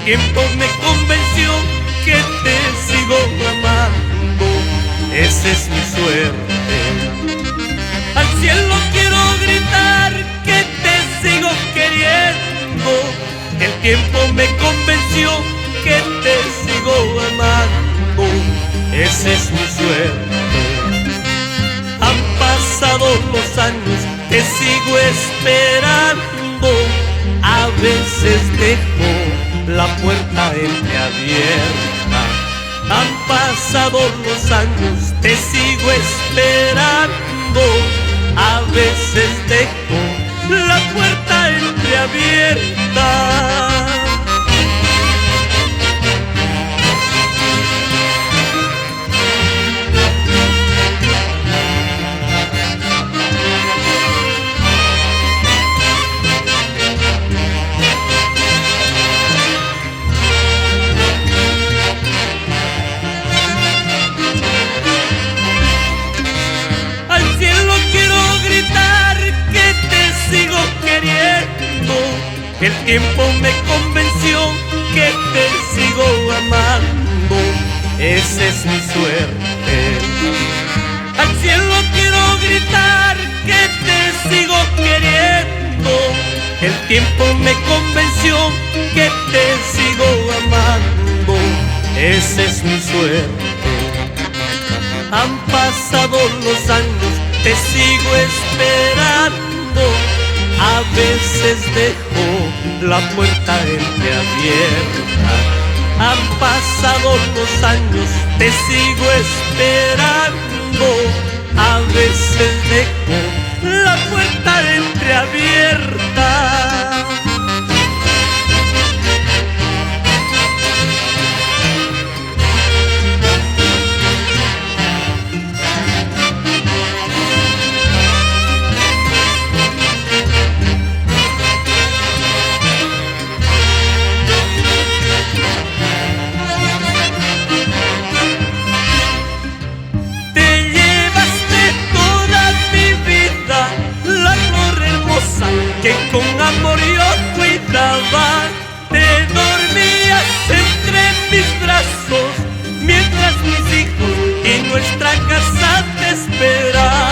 tiempo me convenció que te sigo amando, esa es mi suerte. Al cielo quiero gritar que te sigo queriendo, el tiempo me convenció que te sigo amando, esa es mi suerte. Han pasado los años, te sigo esperando, a veces dejo la puerta entreabierta. Han pasado los años, te sigo esperando, a veces dejo la puerta entreabierta. El tiempo me convenció que te sigo amando, esa es mi suerte. Al cielo quiero gritar que te sigo queriendo, el tiempo me convenció que te sigo amando, esa es mi suerte. Han pasado los años, te sigo esperando, a veces dejo la puerta entreabierta. Han pasado los años, te sigo esperando, a veces dejo la puerta entreabierta. Que con amor yo cuidaba, te dormías entre mis brazos, mientras mis hijos y nuestra casa te esperaban.